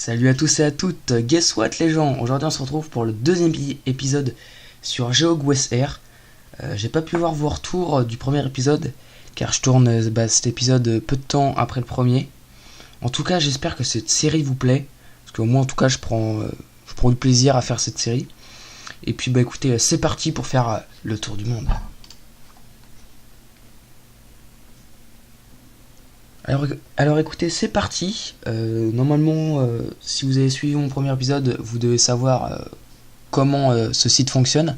Salut à tous et à toutes, guess what les gens, aujourd'hui on se retrouve pour le deuxième épisode sur GeoGuessr. J'ai pas pu voir vos retours du premier épisode car je tourne cet épisode peu de temps après le premier. En tout cas j'espère que cette série vous plaît, parce qu'au moins en tout cas je prends du plaisir à faire cette série. Et puis écoutez, c'est parti pour faire le tour du monde. Alors écoutez, c'est parti. Normalement, si vous avez suivi mon premier épisode, vous devez savoir comment ce site fonctionne.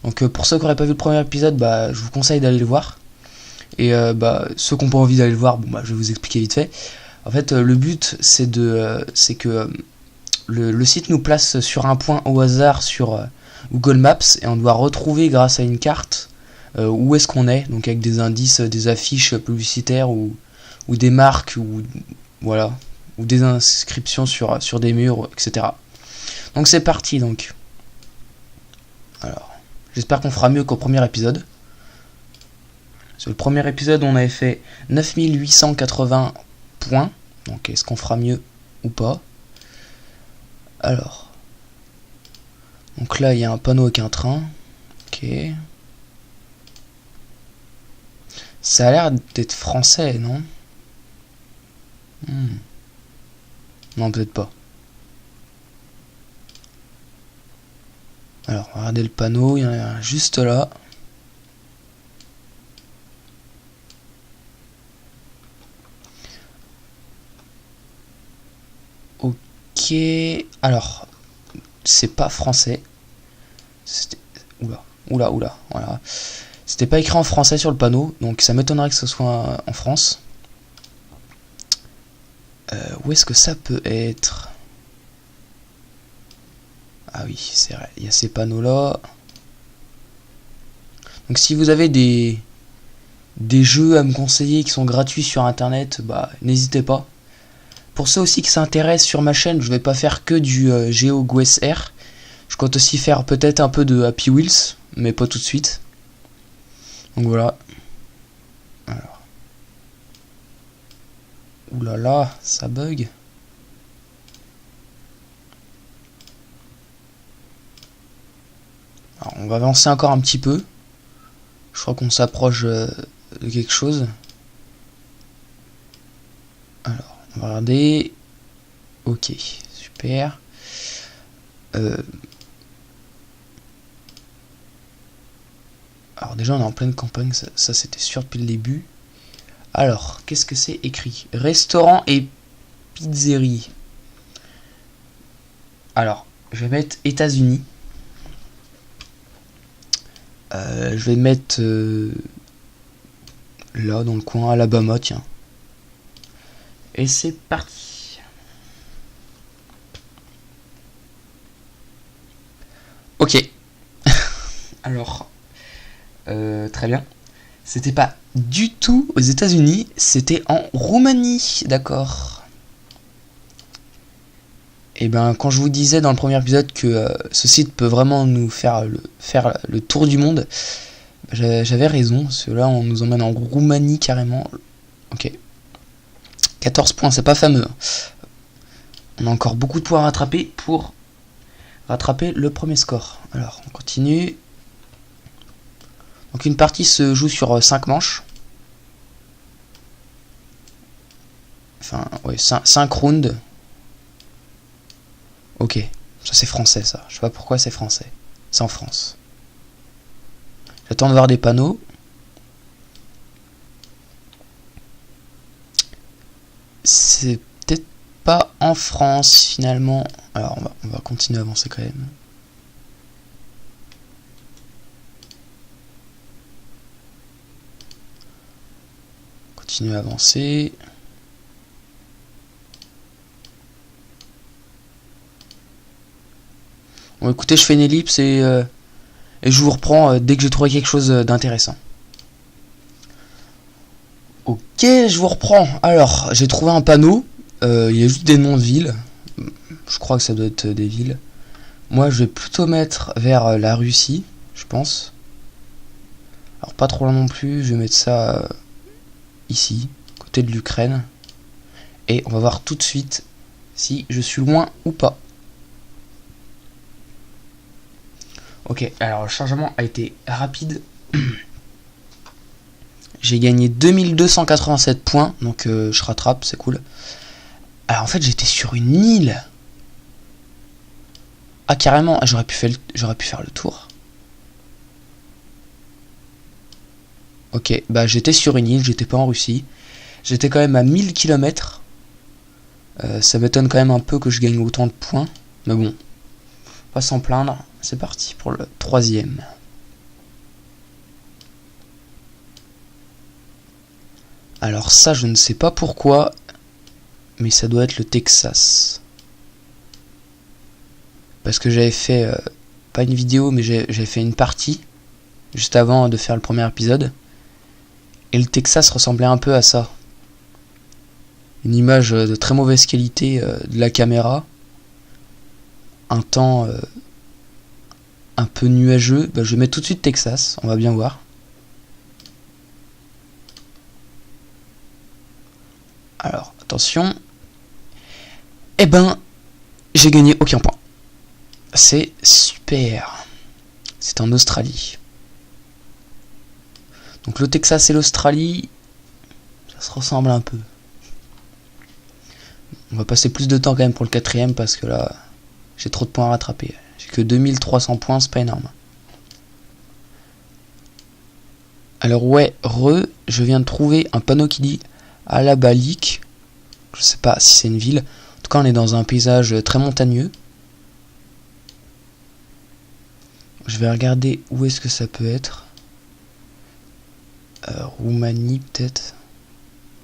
Donc pour ceux qui n'auraient pas vu le premier épisode, je vous conseille d'aller le voir. Et ceux qui n'ont pas envie d'aller le voir, je vais vous expliquer vite fait. En fait, le but, c'est que le site nous place sur un point au hasard sur Google Maps, et on doit retrouver grâce à une carte où est-ce qu'on est, donc avec des indices, des affiches publicitaires ou des marques, ou des inscriptions sur des murs, etc. Donc c'est parti donc. Alors, j'espère qu'on fera mieux qu'au premier épisode. Sur le premier épisode, on avait fait 9880 points. Donc est-ce qu'on fera mieux ou pas? Alors. Donc là, il y a un panneau avec un train. Ok. Ça a l'air d'être français, non? Non, peut-être pas. Alors, regardez le panneau, il y en a un juste là. Ok. Alors, c'est pas français. Oula. Voilà. C'était pas écrit en français sur le panneau, donc ça m'étonnerait que ce soit en France. Où est-ce que ça peut être? Ah oui, c'est vrai, il y a ces panneaux là. Donc si vous avez des jeux à me conseiller qui sont gratuits sur internet, n'hésitez pas. Pour ceux aussi qui s'intéressent, sur ma chaîne, je vais pas faire que du GeoGuessr. Je compte aussi faire peut-être un peu de Happy Wheels, mais pas tout de suite. Donc voilà. Alors. Oulala, ça bug. Alors, on va avancer encore un petit peu. Je crois qu'on s'approche de quelque chose. Alors, on va regarder. Ok, super. Alors déjà, on est en pleine campagne, ça c'était sûr depuis le début. Alors, qu'est-ce que c'est écrit? Restaurant et pizzerie. Alors, je vais mettre États-Unis. Je vais mettre là, dans le coin, Alabama, tiens. Et c'est parti. Ok. Alors, très bien. C'était pas du tout aux États-Unis, c'était en Roumanie, d'accord. Et quand je vous disais dans le premier épisode que ce site peut vraiment nous faire le tour du monde, j'avais raison, parce que là on nous emmène en Roumanie carrément. Ok. 14 points, c'est pas fameux. On a encore beaucoup de points à rattraper pour rattraper le premier score. Alors, on continue. Donc une partie se joue sur 5 manches. Enfin, ouais, 5 rounds. Ok, ça c'est français ça. Je sais pas pourquoi c'est français. C'est en France. J'attends de voir des panneaux. C'est peut-être pas en France finalement. Alors on va continuer à avancer quand même. Continuer à avancer. Bon écoutez, je fais une ellipse et je vous reprends dès que j'ai trouvé quelque chose d'intéressant. Ok, je vous reprends. Alors, j'ai trouvé un panneau. Il y a juste des noms de villes. Je crois que ça doit être des villes. Moi, je vais plutôt mettre vers la Russie, je pense. Alors, pas trop loin non plus. Je vais mettre ça ici, côté de l'Ukraine. Et on va voir tout de suite si je suis loin ou pas. Ok, alors le chargement a été rapide. J'ai gagné 2287 points, donc je rattrape, c'est cool. Alors en fait j'étais sur une île. Ah carrément, j'aurais pu faire le tour. Ok, bah j'étais sur une île, j'étais pas en Russie. J'étais quand même à 1000 km. Ça m'étonne quand même un peu que je gagne autant de points. Mais bon, pas s'en plaindre. C'est parti pour le 3e. Alors ça, je ne sais pas pourquoi, mais ça doit être le Texas. Parce que j'avais fait, pas une vidéo, mais j'avais fait une partie, juste avant de faire le premier épisode. Et le Texas ressemblait un peu à ça. Une image de très mauvaise qualité de la caméra. Un temps un peu nuageux. Bah, je vais mettre tout de suite Texas, on va bien voir. Alors, attention. Eh ben, j'ai gagné aucun point. C'est super. C'est en Australie. Donc le Texas et l'Australie, ça se ressemble un peu. On va passer plus de temps quand même pour le 4e parce que là, j'ai trop de points à rattraper. J'ai que 2300 points, c'est pas énorme. Alors ouais, je viens de trouver un panneau qui dit Alabalik. Je sais pas si c'est une ville. En tout cas, on est dans un paysage très montagneux. Je vais regarder où est-ce que ça peut être. Roumanie peut-être.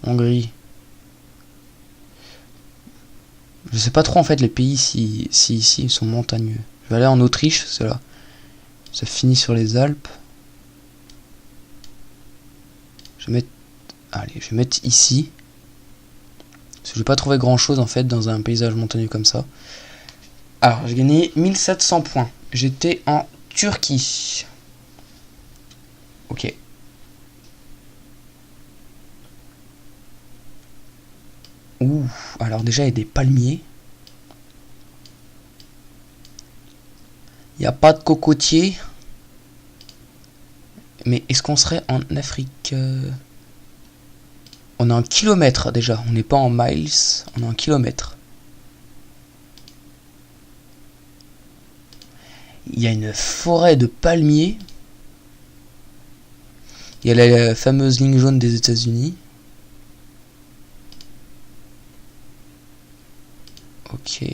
Hongrie. Je sais pas trop en fait les pays si ici ils sont montagneux. Je vais aller en Autriche, c'est là. Ça finit sur les Alpes. Je vais mettre ici. Parce que je vais pas trouver grand chose en fait dans un paysage montagneux comme ça. Alors j'ai gagné 1700 points. J'étais en Turquie. Ok. Ouh, alors déjà il y a des palmiers. Il n'y a pas de cocotiers. Mais est-ce qu'on serait en Afrique? On est en kilomètres déjà. On n'est pas en miles. On est en kilomètres. Il y a une forêt de palmiers. Il y a la fameuse ligne jaune des États-Unis. Ok.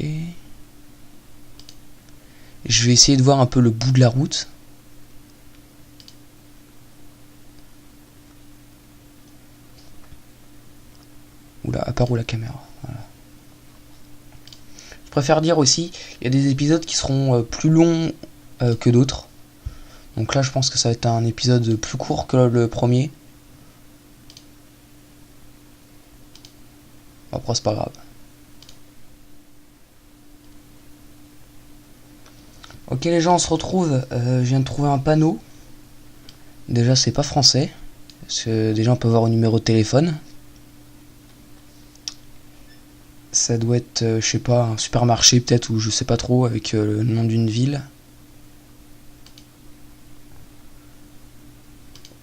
Je vais essayer de voir un peu le bout de la route. Oula, à part où la caméra. Voilà. Je préfère dire aussi, il y a des épisodes qui seront plus longs que d'autres. Donc là, je pense que ça va être un épisode plus court que le premier. Après, c'est pas grave. Ok les gens, on se retrouve. Je viens de trouver un panneau. Déjà, c'est pas français. Parce que des gens peuvent avoir un numéro de téléphone. Ça doit être, je sais pas, un supermarché peut-être, ou je sais pas trop, avec le nom d'une ville.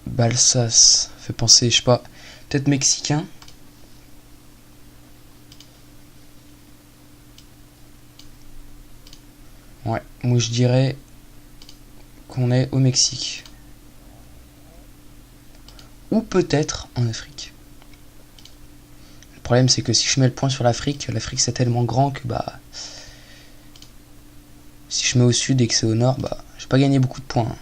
Balsas, fait penser, je sais pas, peut-être mexicain. Ouais, moi je dirais qu'on est au Mexique. Ou peut-être en Afrique. Le problème c'est que si je mets le point sur l'Afrique c'est tellement grand que bah... Si je mets au sud et que c'est au nord, bah... j'ai pas gagné beaucoup de points.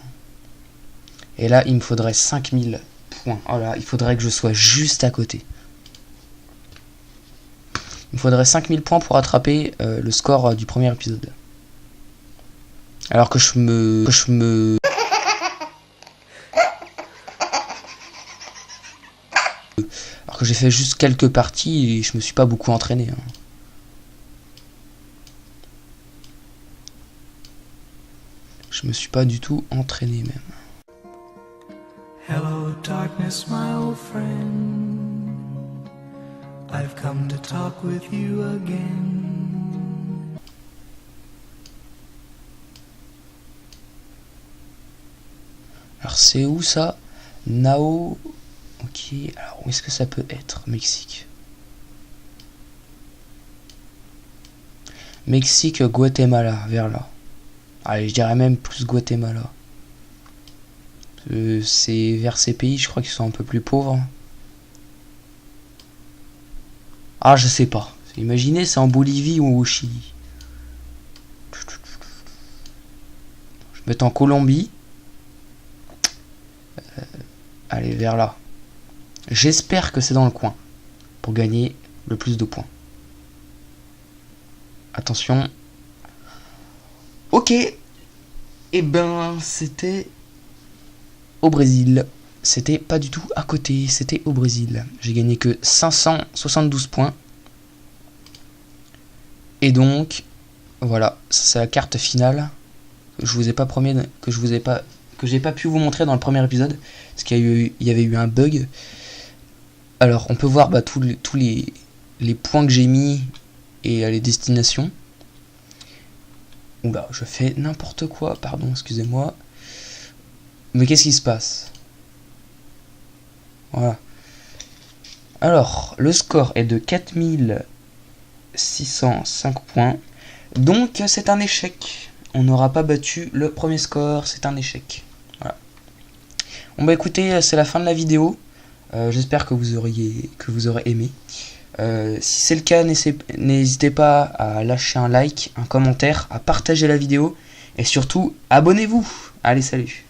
Et là il me faudrait 5000 points. Oh là, il faudrait que je sois juste à côté. Il me faudrait 5000 points pour attraper le score du premier épisode. Alors que je me... Alors que j'ai fait juste quelques parties et je me suis pas beaucoup entraîné. Hein. Je me suis pas du tout entraîné même. Hello darkness, my old friend. I've come to talk with you again. c'est où ça? Nao. Ok, alors où est-ce que ça peut être? Mexique. Mexique, Guatemala, vers là. Allez, je dirais même plus Guatemala. C'est vers ces pays, je crois qu'ils sont un peu plus pauvres. Ah, je sais pas. Imaginez, c'est en Bolivie ou au Chili. Je vais mettre en Colombie. Allez, vers là. J'espère que c'est dans le coin. Pour gagner le plus de points. Attention. Ok. Et ben, c'était au Brésil. C'était pas du tout à côté. C'était au Brésil. J'ai gagné que 572 points. Et donc, voilà. C'est la carte finale. Je vous ai pas promis que j'ai pas pu vous montrer dans le premier épisode. Parce qu'il y avait eu un bug. Alors, on peut voir tous les points que j'ai mis et les destinations. Oula, je fais n'importe quoi, pardon, excusez-moi. Mais qu'est-ce qui se passe? Voilà. Alors, le score est de 4605 points. Donc, c'est un échec. On n'aura pas battu le premier score, c'est un échec. Voilà. Bon bah écoutez, c'est la fin de la vidéo. J'espère que vous aurez aimé. Si c'est le cas, n'hésitez pas à lâcher un like, un commentaire, à partager la vidéo et surtout abonnez-vous. Allez, salut.